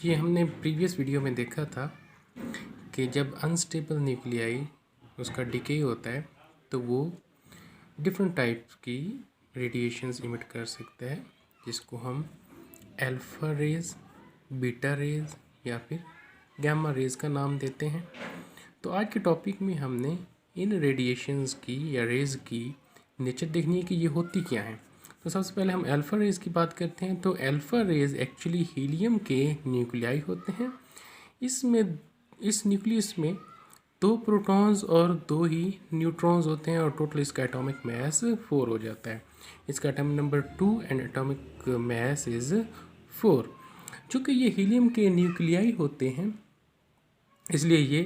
ये हमने previous video में देखा था कि जब अनस्टेबल न्यूक्लियाई उसका डिके होता है तो वो डिफरेंट टाइप की रेडिएशंस इमिट कर सकता है, जिसको हम अल्फ़ा रेज, बीटा रेज या फिर गामा रेज का नाम देते हैं। तो आज के टॉपिक में हमने इन रेडिएशंस की या रेज की नेचर देखनी है कि ये होती क्या है। तो सबसे पहले हम अल्फ़ा रेज की बात करते हैं। तो अल्फ़ा रेज एक्चुअली हीलियम के न्यूक्लियाई होते हैं। इस न्यूक्लियस में 2 प्रोटॉन्स और 2 ही न्यूट्रॉन्स होते हैं और टोटल इसका एटॉमिक मास 4 हो जाता है। इसका atomic number 2 and atomic mass is 4। चूँकि ये हीलियम के न्यूक्लियाई होते हैं इसलिए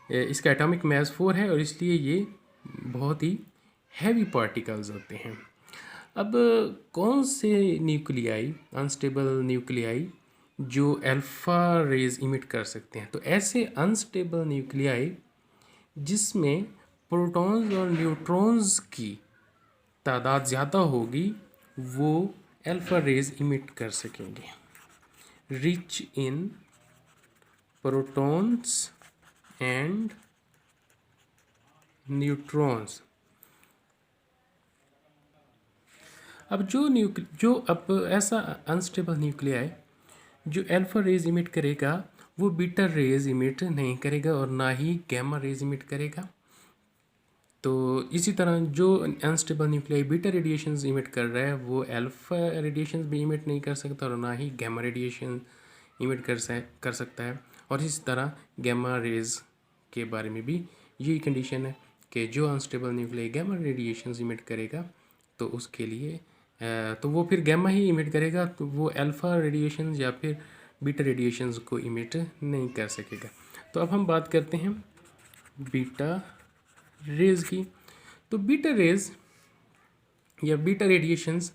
इसका एटॉमिक मास 4 है और इसलिए ये बहुत ही हैवी पार्टिकल्स होते हैं। अब कौन से न्यूक्लियाई, अनस्टेबल न्यूक्लियाई जो अल्फ़ा रेज इमिट कर सकते हैं? तो ऐसे अनस्टेबल न्यूक्लियाई जिसमें प्रोटॉन्स और न्यूट्रॉन्स की तादाद ज़्यादा होगी वो अल्फ़ा रेज इमिट कर सकेंगे। Rich in protons and neutrons. अब ऐसा अनस्टेबल न्यूक्लियाई जो अल्फ़ा रेज इमिट करेगा वो बीटा रेज इमिट नहीं करेगा और ना ही गामा रेज इमिट करेगा। तो इसी तरह जो unstable nuclei beta radiations emit कर रहा है वो अल्फ़ा रेडिएशंस भी इमिट नहीं कर सकता और ना ही गामा रेडिएशन इमिट कर सकता है। और इसी तरह गामा रेज के बारे में भी यही कंडीशन है कि जो unstable nuclei gamma radiations emit करेगा तो उसके लिए तो वो फिर गामा ही इमिट करेगा, तो वो अल्फ़ा रेडिएशंस या फिर बीटा रेडिएशंस को इमिट नहीं कर सकेगा। तो अब हम बात करते हैं बीटा रेज की। तो बीटा रेज या बीटा रेडिएशंस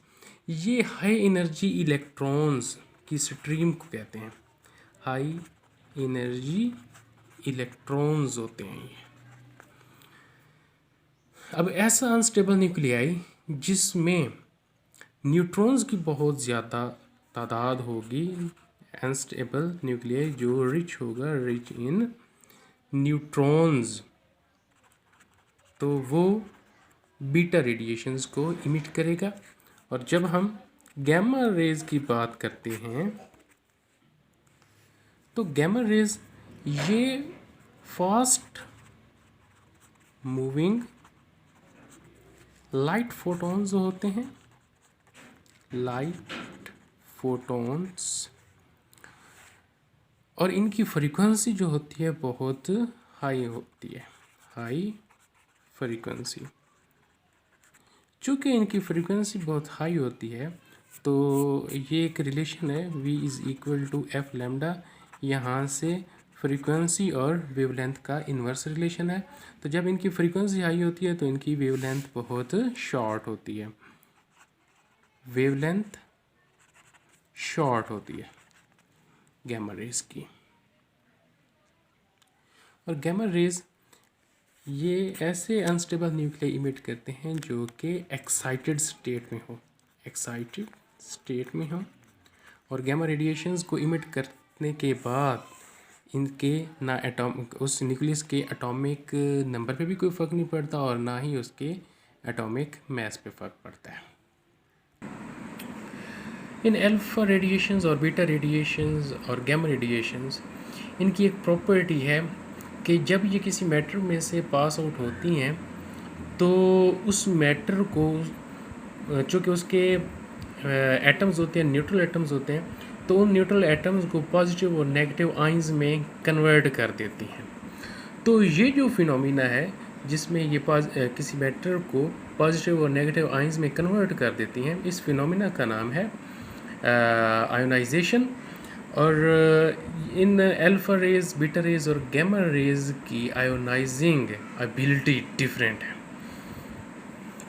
ये हाई एनर्जी इलेक्ट्रॉन्स की स्ट्रीम को कहते हैं। हाई एनर्जी इलेक्ट्रॉन्स होते हैं ये। अब ऐसा अनस्टेबल न्यूक्लियाई जिसमें न्यूट्रॉन्स की बहुत ज़्यादा तादाद होगी, अनस्टेबल न्यूक्लियाई जो रिच होगा, रिच इन न्यूट्रॉन्स, तो वो बीटा रेडिएशंस को इमिट करेगा। और जब हम गामा रेज की बात करते हैं तो गामा रेज ये फास्ट मूविंग लाइट फोटॉन्स होते हैं, लाइट फोटॉन्स, और इनकी फ्रीक्वेंसी जो होती है बहुत हाई होती है, हाई फ्रीक्वेंसी। चूँकि इनकी फ्रीक्वेंसी बहुत हाई होती है तो ये एक रिलेशन है V is equal to f lambda. यहाँ से फ्रीक्वेंसी और वेवलेंथ का इन्वर्स रिलेशन है। तो जब इनकी फ्रीक्वेंसी हाई होती है तो इनकी वेवलेंथ बहुत शॉर्ट होती है, वेवलेंथ शॉर्ट होती है गामा रेज की। और गामा रेज ये ऐसे अनस्टेबल न्यूक्लियाई इमिट करते हैं जो कि एक्साइटेड स्टेट में हो, एक्साइटेड स्टेट में हो। और गामा रेडिएशंस को इमिट करने के बाद इनके ना उस न्यूक्लियस के एटॉमिक नंबर पे भी कोई फ़र्क नहीं पड़ता और ना ही उसके एटॉमिक मास पे फ़र्क पड़ता है। इन अल्फ़ा रेडिएशंस और बीटा रेडिएशंस और गामा रेडिएशंस इनकी एक प्रॉपर्टी है कि जब ये किसी मैटर में से पास आउट होती हैं तो उस मैटर को, चूँकि उसके एटम्स होते हैं, न्यूट्रल एटम्स होते हैं, तो उन न्यूट्रल एटम्स को पॉजिटिव और नेगेटिव आयंस में कन्वर्ट कर देती हैं। तो ये जो फिनोमिना है जिसमें ये किसी मैटर को पॉजिटिव और नेगेटिव आयंस में कन्वर्ट कर देती हैं, इस फिनोमिना का नाम है आयोनाइजेशन। और इन अल्फ़ा रेज, बीटा रेज और गामा रेज की आयोनाइजिंग एबिलिटी डिफरेंट है।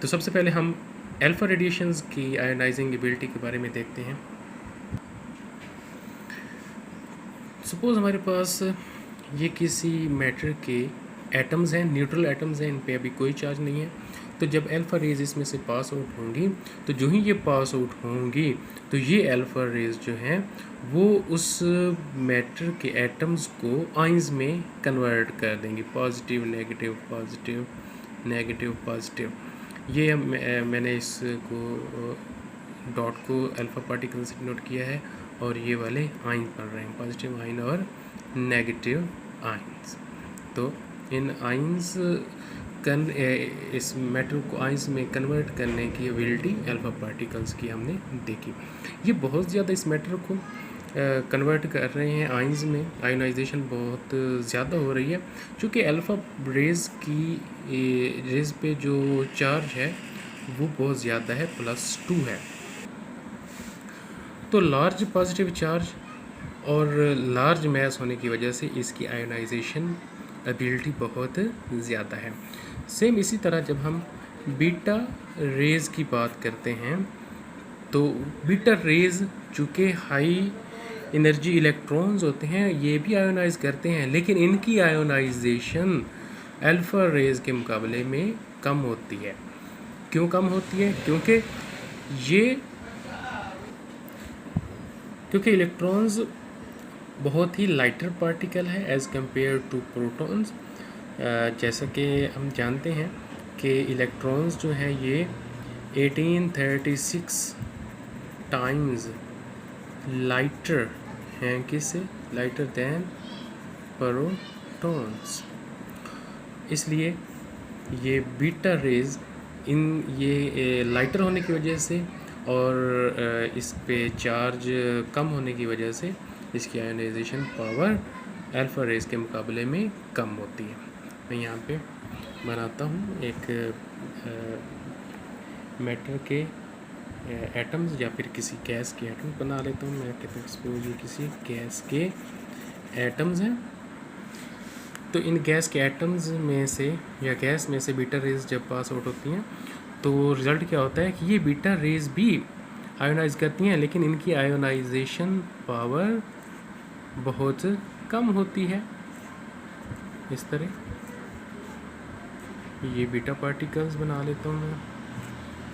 तो सबसे पहले हम अल्फ़ा रेडिएशंस की आयोनाइजिंग एबिलिटी के बारे में देखते हैं। सपोज़ हमारे पास ये किसी मैटर के एटम्स हैं, न्यूट्रल एटम्स हैं, इन पे अभी कोई चार्ज नहीं है। तो जब अल्फ़ा रेज इसमें से पास आउट होंगी, तो जो ही ये पास आउट होंगी तो ये अल्फ़ा रेज जो हैं वो उस मैटर के एटम्स को आइंस में कन्वर्ट कर देंगी, positive negative positive negative positive. ये मैंने इसको डॉट को अल्फ़ा पार्टिकल से नोट किया है और ये वाले आइन पढ़ रहे हैं, पॉजिटिव आइन और नेगेटिव आइंस। तो इन आइंस इस मेटल को आइंस में कन्वर्ट करने की एबिलिटी अल्फ़ा पार्टिकल्स की हमने देखी। ये बहुत ज़्यादा इस मेटल को कन्वर्ट कर रहे हैं आइंस में, आयोनाइजेशन बहुत ज़्यादा हो रही है क्योंकि अल्फ़ा रेज पे जो चार्ज है वो बहुत ज़्यादा है, +2 है। तो लार्ज पॉजिटिव चार्ज और लार्ज मैस होने की वजह से इसकी आयोनाइजेशन एबिलिटी बहुत ज़्यादा है। सेम इसी तरह जब हम बीटा रेज की बात करते हैं तो बीटा रेज चूँकि हाई एनर्जी इलेक्ट्रॉन्स होते हैं ये भी आयोनाइज करते हैं, लेकिन इनकी आयोनाइजेशन अल्फ़ा रेज के मुकाबले में कम होती है। क्यों कम होती है? क्योंकि इलेक्ट्रॉन्स बहुत ही लाइटर पार्टिकल है एज़ कम्पेयर टू प्रोटॉन्स। जैसा कि हम जानते हैं कि इलेक्ट्रॉन्स जो हैं ये 1836 टाइम्स लाइटर हैं, किससे? Lighter then protons. इसलिए ये बीटा रेज ये लाइटर होने की वजह से और इस पे चार्ज कम होने की वजह से इसकी आयोनाइजेशन पावर अल्फ़ा रेज के मुकाबले में कम होती है। मैं यहाँ पे बनाता हूँ एक मैटर के एटम्स या फिर किसी गैस के एटम्स बना लेता हूँ। मैं कहता हूँ सपोज ये किसी गैस के एटम्स हैं, तो इन गैस के एटम्स में से या गैस में से बीटा रेज जब पास आउट होती हैं तो रिज़ल्ट क्या होता है कि ये बीटा रेज भी आयोनाइज करती हैं, लेकिन इनकी आयोनाइजेशन पावर बहुत कम होती है। इस तरह ये बीटा पार्टिकल्स बना लेता हूँ मैं,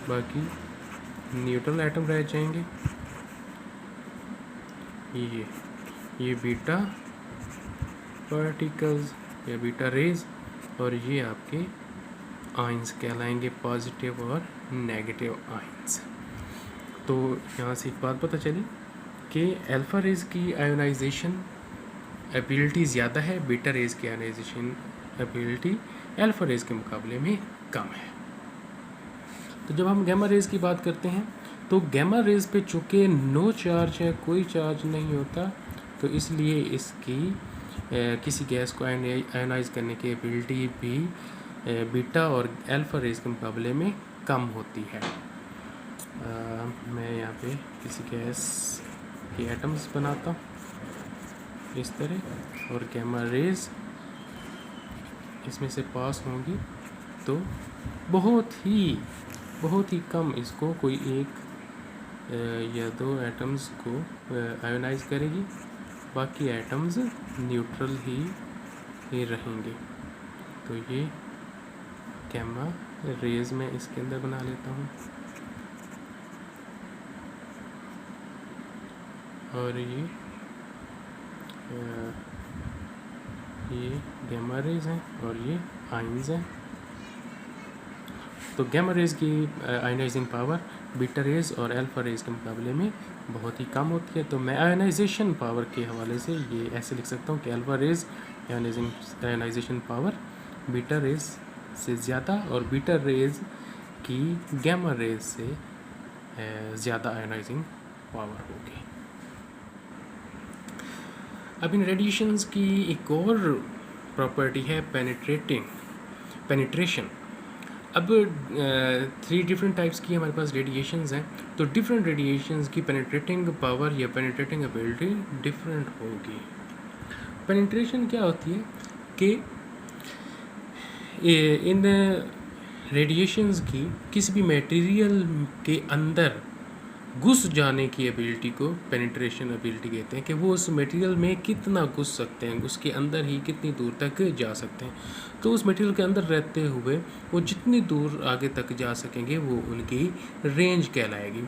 बाकी न्यूट्रल एटम रह जाएंगे। ये बीटा पार्टिकल्स या बीटा रेज और ये आपके आइंस कहलाएंगे, पॉजिटिव और नेगेटिव आइंस। तो यहाँ से एक बात पता चली कि अल्फ़ा रेज की आयोनाइजेशन एबिलिटी ज़्यादा है, बीटा रेज की आयोनाइजेशन एबिलिटी अल्फ़ा रेज के मुकाबले में कम है। तो जब हम गैमा रेज की बात करते हैं तो गैमा रेज पे चूँकि नो चार्ज है, कोई चार्ज नहीं होता, तो इसलिए इसकी किसी गैस को आयोनाइज करने की एबिलिटी भी बीटा और अल्फ़ा रेज के मुकाबले में कम होती है। मैं यहाँ पे किसी गैस के एटम्स बनाता हूँ इस तरह, और गैमा रेज इसमें से पास होंगी तो बहुत ही कम इसको कोई एक या दो एटम्स को आयोनाइज करेगी, बाकी एटम्स न्यूट्रल ही रहेंगे। तो ये गैमा रेज में इसके अंदर बना लेता हूँ, और ये गैमा रेज हैं और ये आइंस हैं। तो गैमा रेज की आयोनाइजिंग पावर बीटा रेज और अल्फ़ा रेज के मुकाबले में बहुत ही कम होती है। तो मैं आयोनाइजेशन पावर के हवाले से ये ऐसे लिख सकता हूँ कि alpha rays ionisation power beta rays से ज़्यादा और बीटा रेज की गैमा रेज से ज़्यादा आयोनाइजिंग पावर होगी। अब इन रेडिएशंस की एक और प्रॉपर्टी है पेनिट्रेशन। अब 3 डिफरेंट टाइप्स की हमारे पास रेडिएशंस हैं, तो डिफरेंट रेडिएशंस की पेनिट्रेटिंग पावर या पेनिट्रेटिंग एबिलिटी डिफरेंट होगी। पेनिट्रेशन क्या होती है कि इन रेडिएशंस की किसी भी मटेरियल के अंदर घुस जाने की एबिलिटी को पेनिट्रेशन एबिलिटी कहते हैं, कि वो उस मटेरियल में कितना घुस सकते हैं, उसके अंदर ही कितनी दूर तक जा सकते हैं। तो उस मटेरियल के अंदर रहते हुए वो जितनी दूर आगे तक जा सकेंगे वो उनकी रेंज कहलाएगी।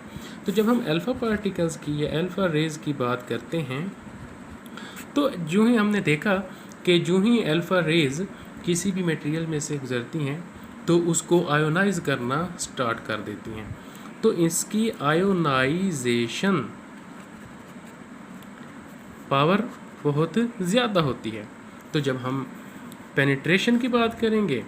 तो जब हम अल्फ़ा पार्टिकल्स की या अल्फ़ा रेज की बात करते हैं, तो जो ही हमने देखा कि जो ही अल्फ़ा रेज किसी भी मटेरियल में से गुजरती हैं तो उसको आयोनाइज करना स्टार्ट कर देती हैं। तो इसकी आयोनाइजेशन पावर बहुत ज़्यादा होती है। तो जब हम पेनिट्रेशन की बात करेंगे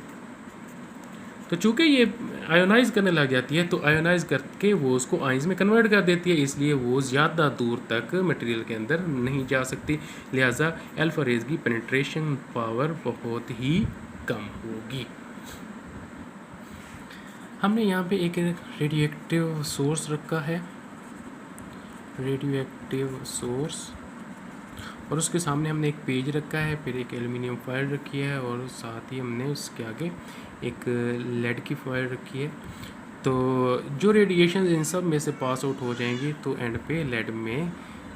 तो चूँकि ये आयोनाइज करने लग जाती है, तो आयोनाइज करके वो उसको आइंस में कन्वर्ट कर देती है, इसलिए वो ज़्यादा दूर तक मटेरियल के अंदर नहीं जा सकती। लिहाजा अल्फ़ा रेज की पेनिट्रेशन पावर बहुत ही कम होगी। हमने यहाँ पे एक रेडियोएक्टिव सोर्स रखा है, रेडियोएक्टिव सोर्स, और उसके सामने हमने एक पेज रखा है, फिर एक एल्युमिनियम फॉयल रखी है और साथ ही हमने उसके आगे एक लेड की फॉयल रखी है। तो जो रेडिएशन इन सब में से पास आउट हो जाएंगी तो एंड पे लेड में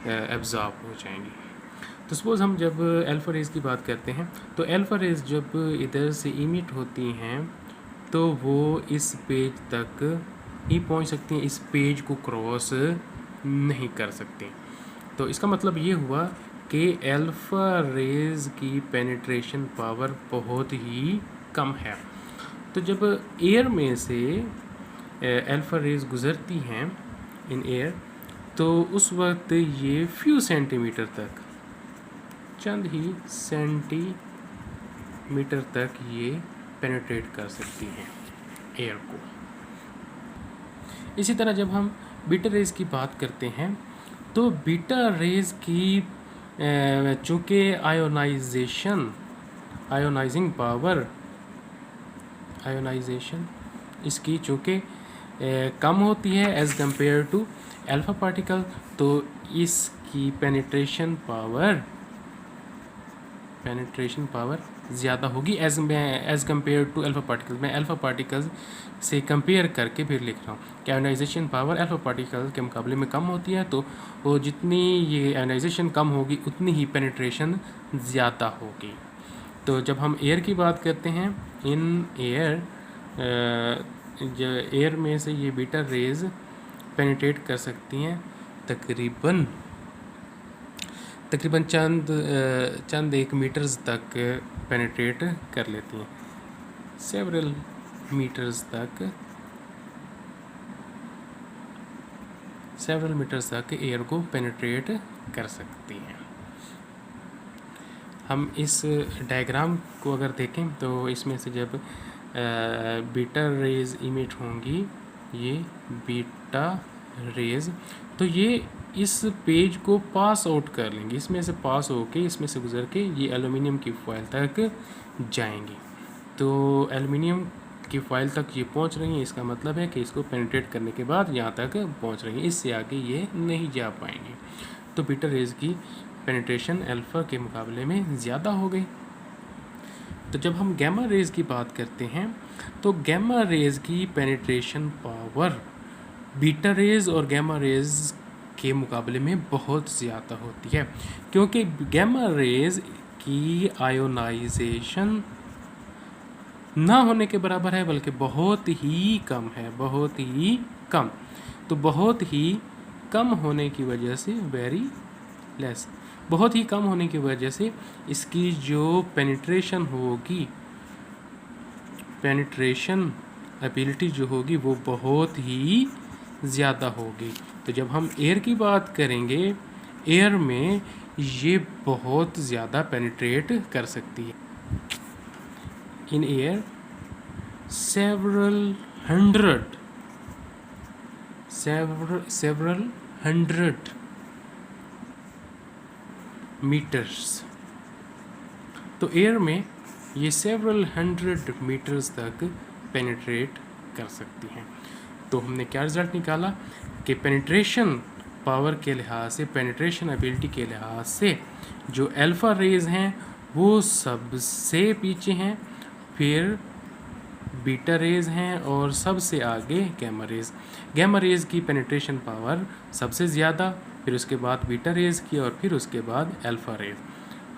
एब्जॉर्ब हो जाएंगी। तो सपोज़ हम जब अल्फ़ा रेज की बात करते हैं तो अल्फ़ा रेज जब इधर से इमिट होती हैं तो वो इस पेज तक ही पहुंच सकती हैं, इस पेज को क्रॉस नहीं कर सकती। तो इसका मतलब ये हुआ कि अल्फ़ा रेज की पेनिट्रेशन पावर बहुत ही कम है। तो जब एयर में से अल्फ़ा रेज गुज़रती हैं इन एयर, तो उस वक्त ये फ्यू सेंटीमीटर तक, चंद ही सेंटीमीटर तक ये पेनिट्रेट कर सकती हैं एयर को। इसी तरह जब हम बीटा रेज की बात करते हैं तो बीटा रेज की चूँकि आयोनाइजिंग पावर, आयोनाइजेशन इसकी चूँकि कम होती है as compare to alpha particle, तो इसकी पेनिट्रेशन पावर ज़्यादा होगी as compare to alpha particle. मैं अल्फ़ा पार्टिकल्स से कंपेयर करके फिर लिख रहा हूँ कि आयोनाइजेशन पावर अल्फ़ा पार्टिकल के मुकाबले में कम होती है, तो वो जितनी ये आयोनाइजेशन कम होगी उतनी ही पेनिट्रेशन ज़्यादा होगी। तो जब हम एयर की बात करते हैं, इन एयर में से ये बीटा रेज पेनिट्रेट कर सकती हैं तकरीबन चंद एक मीटर्स तक पेनिट्रेट कर लेती हैं, सेवरल मीटर्स तक एयर को पेनिट्रेट कर सकती हैं। हम इस डायग्राम को अगर देखें तो इसमें से जब बीटा रेज इमिट होंगी, ये बीटा रेज, तो ये इस पेज को पास आउट कर लेंगी, इसमें से पास होके, इसमें से गुजर के ये एल्युमिनियम की फॉयल तक जाएंगी। तो एल्युमिनियम की फॉयल तक ये पहुंच रही हैं, इसका मतलब है कि इसको पेनिट्रेट करने के बाद यहाँ तक पहुंच रही हैं, इससे आगे ये नहीं जा पाएंगी। तो बीटा रेज की पेनिट्रेशन अल्फ़ा के मुकाबले में ज़्यादा हो गई। तो जब हम गैमा रेज की बात करते हैं तो गैमा रेज की पेनिट्रेशन पावर बीटा रेज और गैमा रेज के मुकाबले में बहुत ज़्यादा होती है, क्योंकि गैमा रेज की आयोनाइजेशन ना होने के बराबर है, बल्कि बहुत ही कम है, बहुत ही कम। तो बहुत ही कम होने की वजह से बहुत ही कम होने की वजह से इसकी जो पेनिट्रेशन होगी, पेनिट्रेशन एबिलिटी जो होगी वो बहुत ही ज़्यादा होगी। तो जब हम एयर की बात करेंगे, एयर में ये बहुत ज़्यादा पेनिट्रेट कर सकती है। In air several hundred metres, तो एयर में ये several hundred मीटर्स तक पेनिट्रेट कर सकती हैं। तो हमने क्या रिज़ल्ट निकाला कि पेनिट्रेशन पावर के लिहाज से, पेनिट्रेशन एबिलिटी के लिहाज से जो अल्फ़ा रेज हैं वो सबसे पीछे हैं, फिर बीटा रेज हैं और सबसे आगे गैमा रेज। गैमा रेज की पेनिट्रेशन पावर सबसे ज़्यादा, फिर उसके बाद बीटा रेज की और फिर उसके बाद अल्फ़ा रेज।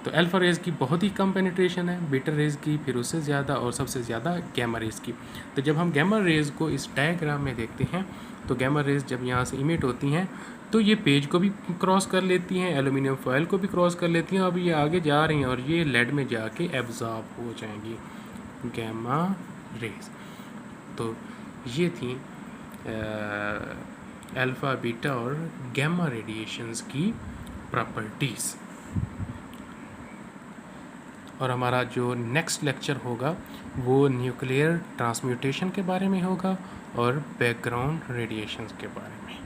तो अल्फ़ा रेज की बहुत ही कम पेनिट्रेशन है, बीटा रेज की फिर उससे ज़्यादा और सबसे ज़्यादा गैमा रेज की। तो जब हम गैमा रेज को इस डायग्राम में देखते हैं तो गैमा रेज जब यहाँ से इमिट होती हैं तो ये पेज को भी क्रॉस कर लेती हैं, एल्यूमिनियम फॉयल को भी क्रॉस कर लेती हैं, अब ये आगे जा रही हैं और ये लेड में जाके एब्जॉर्ब हो जाएंगी, गैमा रेज। तो ये थी अल्फ़ा, बीटा और गैमा रेडिएशंस की प्रॉपर्टीज़। और हमारा जो नेक्स्ट लेक्चर होगा वो न्यूक्लियर ट्रांसम्यूटेशन के बारे में होगा और बैकग्राउंड रेडिएशंस के बारे में।